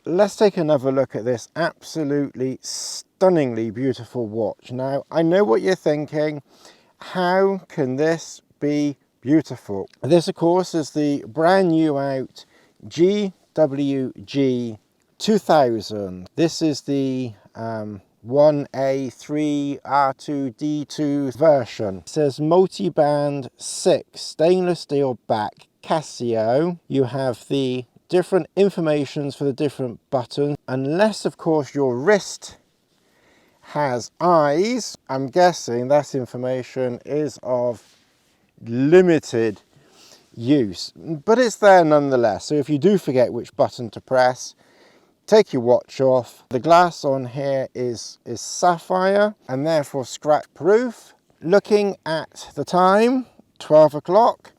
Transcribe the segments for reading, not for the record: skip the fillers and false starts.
let's take another look at this absolutely stunningly beautiful watch. Now, I know what you're thinking. How can this be beautiful? This, of course, is the brand new out GWG-2000. This is the 1A3R2D2 version. It says multi-band 6 stainless steel back Casio. You have the different informations for the different buttons, unless of course your wrist has eyes. I'm guessing that information is of limited use, but it's there nonetheless. So if you do forget which button to press, take your watch off. The glass on here is sapphire and therefore scratch proof. Looking at the time, 12 o'clock,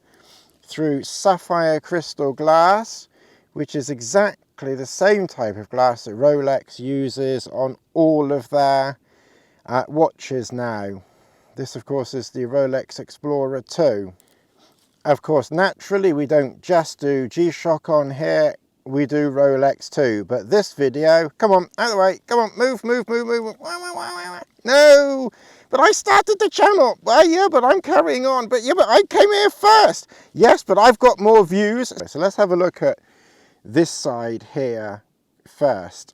through sapphire crystal glass, which is exactly the same type of glass that Rolex uses on all of their watches now. This, of course, is the Rolex Explorer 2. Of course, naturally, we don't just do G Shock on here, we do Rolex too. But this video, come on, out of the way, come on, move. No, but I started the channel. Well, yeah, but I'm carrying on. But yeah, but I came here first. Yes, but I've got more views. So let's have a look at this side here first.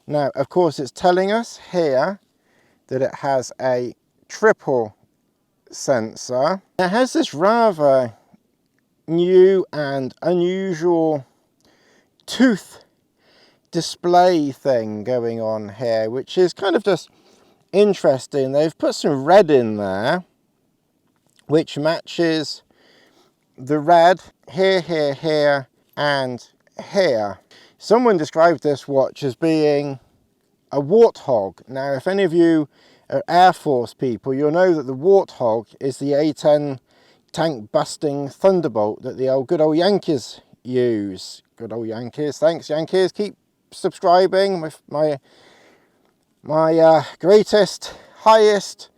Now, of course, it's telling us here that it has a triple sensor. It has this rather new and unusual tooth display thing going on here, which is kind of just interesting. They've put some red in there, which matches the red here, and here. Someone described this watch as being a warthog. Now, if any of you are Air Force people, you'll know that the warthog is the A-10 tank busting Thunderbolt that the good old Yankees use. Good old Yankees. Thanks, Yankees. Keep subscribing. My greatest, highest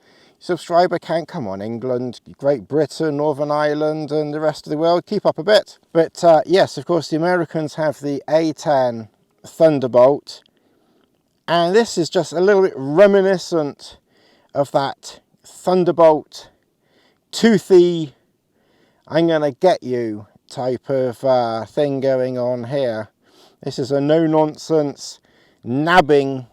subscriber count. Come on, England, Great Britain, Northern Ireland, and the rest of the world. Keep up a bit. But yes, of course, the Americans have the A-10 Thunderbolt. And this is just a little bit reminiscent of that Thunderbolt toothy, I'm gonna get you type of thing going on here. This is a no-nonsense nabbing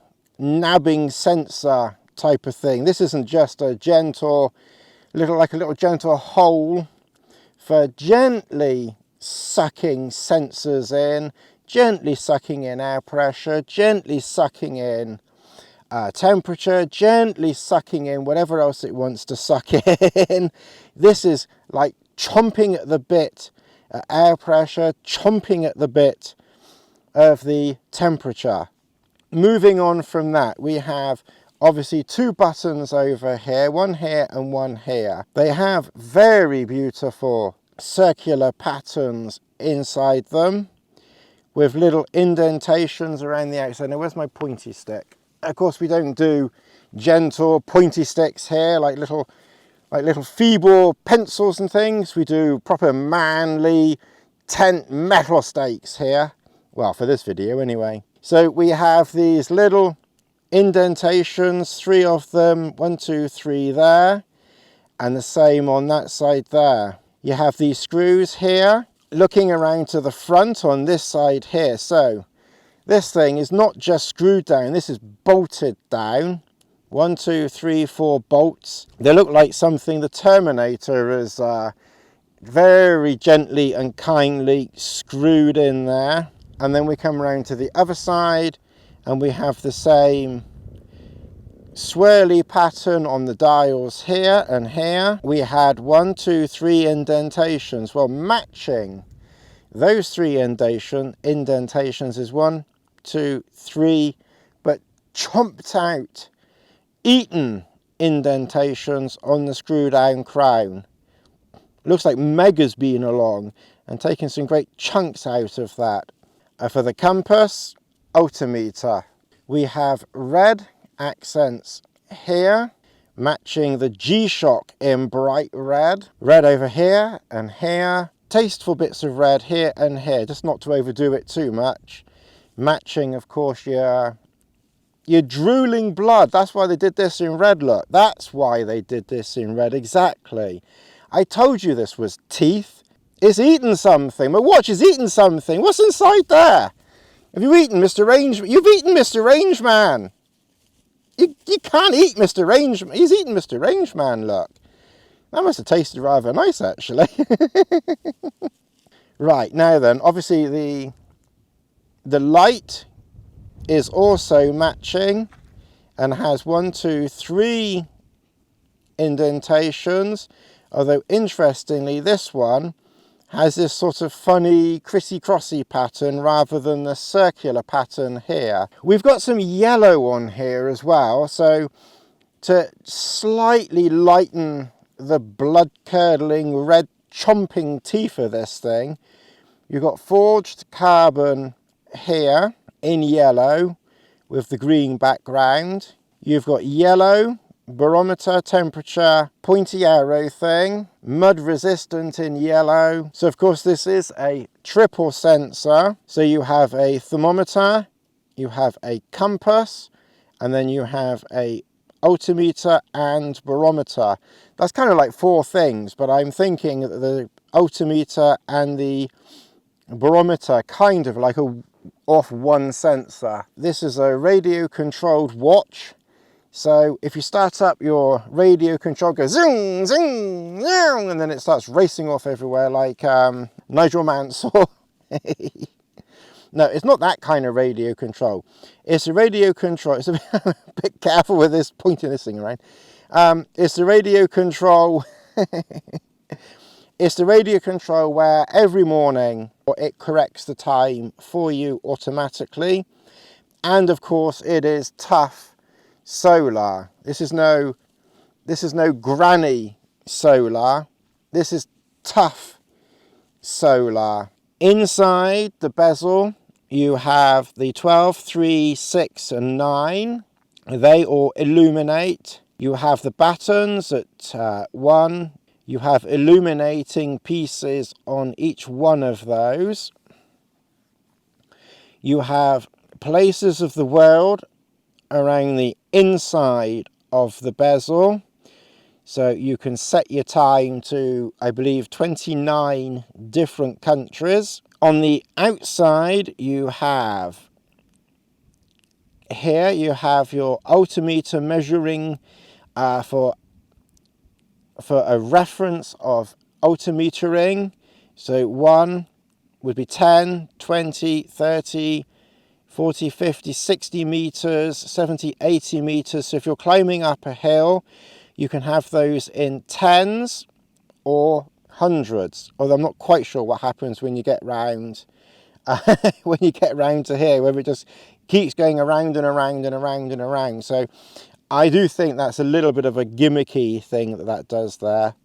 sensor type of thing. This isn't just a gentle like a little gentle hole for gently sucking sensors in, gently sucking in air pressure, gently sucking in temperature, gently sucking in whatever else it wants to suck in. This is like chomping at the bit air pressure, chomping at the bit of the temperature. Moving on from that, we have obviously two buttons over here, one here and one here. They have very beautiful circular patterns inside them with little indentations around the outside. Now, where's my pointy stick? Of course, we don't do gentle pointy sticks here, like little feeble pencils and things. We do proper manly tent metal stakes here. Well, for this video anyway. So we have these little indentations, 3 of them, 1, 2, 3 there, and the same on that side there. You have these screws here, looking around to the front on this side here. So this thing is not just screwed down, this is bolted down. 1, 2, 3, 4 bolts. They look like something the Terminator has very gently and kindly screwed in there. And then we come around to the other side and we have the same swirly pattern on the dials here and here. We had 1, 2, 3 indentations. Well, matching those 3 indentations is 1, 2, 3, but chomped out, eaten indentations on the screw down crown. Looks like Mega's been along and taken some great chunks out of that. For the compass, altimeter. We have red accents here, matching the G Shock in bright red. Red over here and here. tasteful bits of red here and here, just not to overdo it too much. Matching, of course, your drooling blood. That's why they did this in red, look. That's why they did this in red, exactly. I told you this was teeth. It's eaten something. My watch is eating something. What's inside there? Have you eaten Mr. Range? You've eaten Mr. Rangeman. You can't eat Mr. Rangeman. He's eaten Mr. Rangeman, look. That must have tasted rather nice, actually. Right, now then, obviously the light is also matching and has 1, 2, 3 indentations, although interestingly this one has this sort of funny crissy-crossy pattern rather than the circular pattern here. We've got some yellow on here as well, so to slightly lighten the blood-curdling red chomping teeth of this thing, you've got forged carbon here in yellow with the green background. You've got yellow barometer, temperature, pointy arrow thing, mud resistant in yellow. So of course this is a triple sensor. So you have a thermometer, you have a compass, and then you have a altimeter and barometer. That's kind of like 4 things, but I'm thinking that the altimeter and the barometer kind of like off one sensor. This is a radio controlled watch. So if you start up your radio control, goes zing, zing, zing, and then it starts racing off everywhere like Nigel Mansell. No, it's not that kind of radio control. It's a radio control. It's a bit careful with this, pointing this thing around. It's the radio control. It's the radio control where every morning it corrects the time for you automatically. And of course it is tough solar. This is no granny solar. This is tough solar. Inside the bezel you have the 12, 3, 6 and 9. They all illuminate. You have the buttons at 1. You have illuminating pieces on each one of those. You have places of the world around the inside of the bezel, so you can set your time to, I believe, 29 different countries. On the outside you have, here you have your altimeter measuring for a reference of altimetering. So 1 would be 10, 20, 30, 40, 50, 60 meters, 70, 80 meters. So if you're climbing up a hill, you can have those in tens or hundreds. Although I'm not quite sure what happens when you get round, when you get round to here, whether it just keeps going around and around and around and around. So I do think that's a little bit of a gimmicky thing that does there.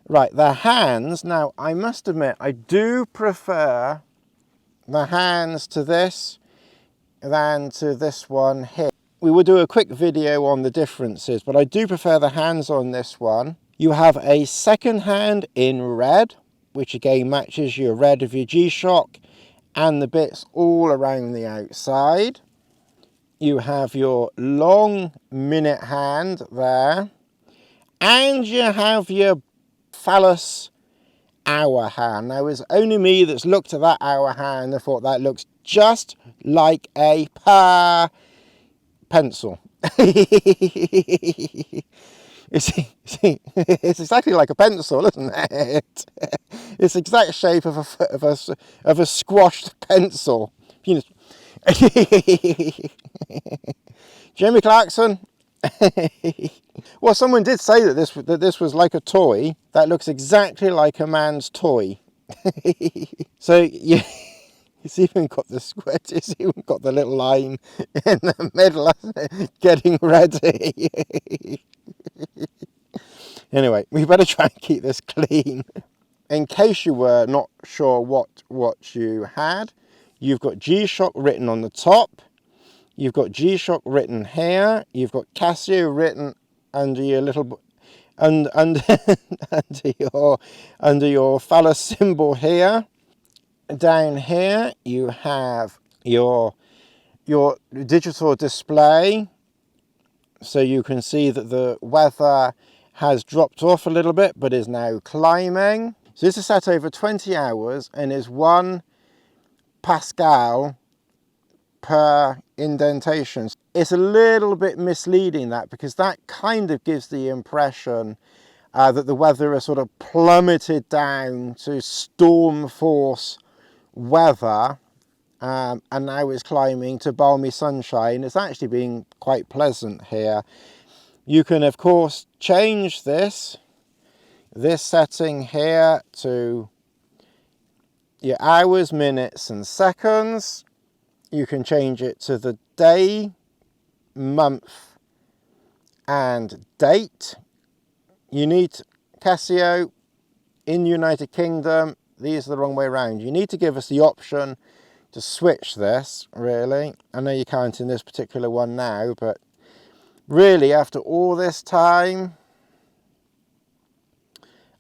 Right, the hands. Now, I must admit, I do prefer the hands to this than to this one here. We will do a quick video on the differences, but I do prefer the hands on this one. You have a second hand in red, which again matches your red of your G Shock and the bits all around the outside. You have your long minute hand there, and you have your phallus hour hand. Now, it's only me that's looked at that hour hand and thought that looks just like a pencil. It's exactly like a pencil, isn't it? It's the exact shape of a squashed pencil. You know. Jamie Clarkson. Well, someone did say that this was like a toy that looks exactly like a man's toy. So yeah. It's even got the squid, it's even got the little line in the middle, getting ready. Anyway, we better try and keep this clean. In case you were not sure what watch you had, you've got G Shock written on the top, you've got G Shock written here, you've got Casio written under your little and under your phallus symbol here. Down here you have your digital display, so you can see that the weather has dropped off a little bit but is now climbing. So this is set over 20 hours and is 1 Pascal per indentation. It's a little bit misleading, that, because that kind of gives the impression that the weather has sort of plummeted down to storm force weather, and now is climbing to balmy sunshine. It's actually been quite pleasant here. You can of course change this setting here to your hours, minutes and seconds. You can change it to the day, month and date. You need Casio in the United Kingdom. These are the wrong way around. You need to give us the option to switch this, really. I know you can't in this particular one now, but really after all this time,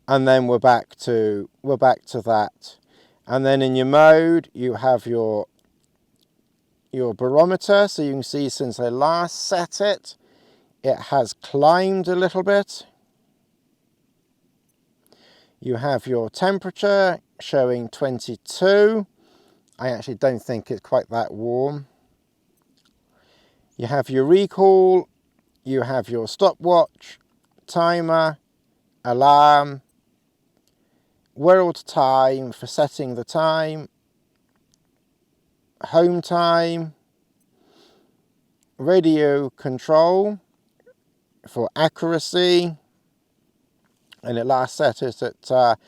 and then we're back to that. And then in your mode you have your barometer, so you can see since I last set it, it has climbed a little bit. You have your temperature showing 22. I actually don't think it's quite that warm. You have your recall, you have your stopwatch, timer, alarm, world time for setting the time, home time, radio control for accuracy, and it last set it at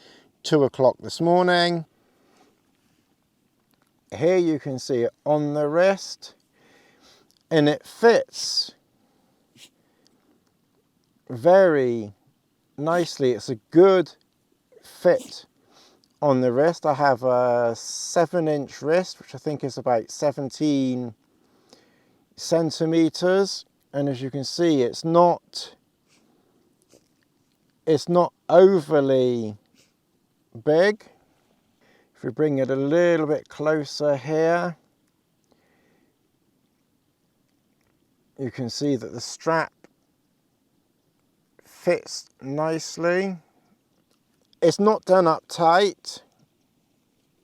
2 o'clock this morning. Here you can see it on the wrist, and it fits very nicely. It's a good fit on the wrist. I have a 7-inch wrist, which I think is about 17 centimeters, and as you can see, it's not overly big. If we bring it a little bit closer here, you can see that the strap fits nicely. It's not done up tight.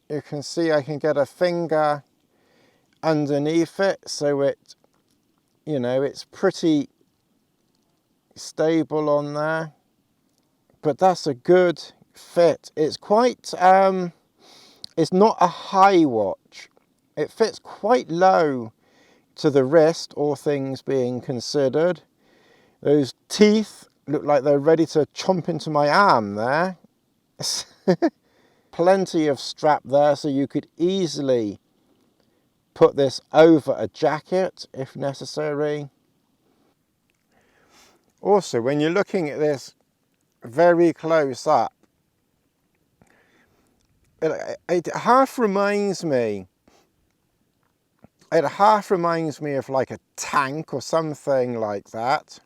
You can see I can get a finger underneath it, so it, you know, it's pretty stable on there. But that's a good fit. It's quite, it's not a high watch. It fits quite low to the wrist, all things being considered. Those teeth look like they're ready to chomp into my arm there. Plenty of strap there, so you could easily put this over a jacket if necessary. Also, when you're looking at this very close up, it half reminds me of like a tank or something like that.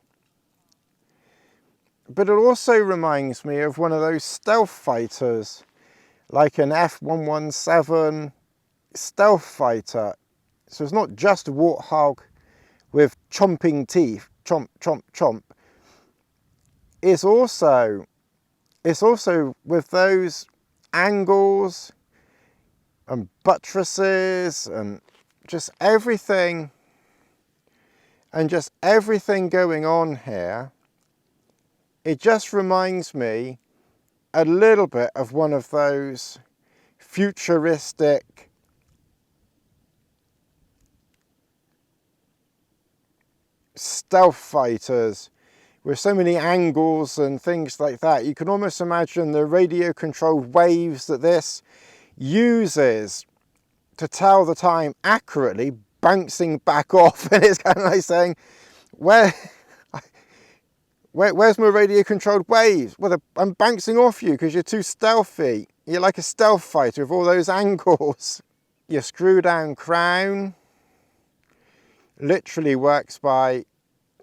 But it also reminds me of one of those stealth fighters, like an F-117 stealth fighter. So it's not just a warthog with chomping teeth, chomp, chomp, chomp. It's also with those angles and buttresses and just everything going on here. It just reminds me a little bit of one of those futuristic stealth fighters with so many angles and things like that. You can almost imagine the radio controlled waves that this uses to tell the time accurately bouncing back off, and it's kind of like saying, where's my radio controlled waves? Well, I'm bouncing off you because you're too stealthy. You're like a stealth fighter with all those angles. Your screw down crown literally works by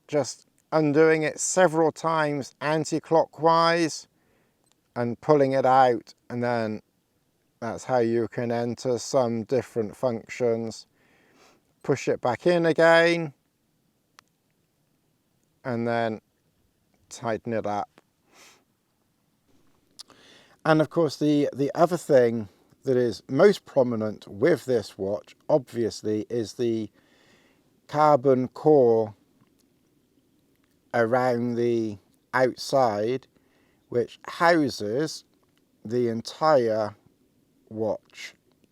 just undoing it several times anti-clockwise and pulling it out, and then that's how you can enter some different functions. Push it back in again and then tighten it up. And of course the other thing that is most prominent with this watch obviously is the carbon core around the outside, which houses the entire watch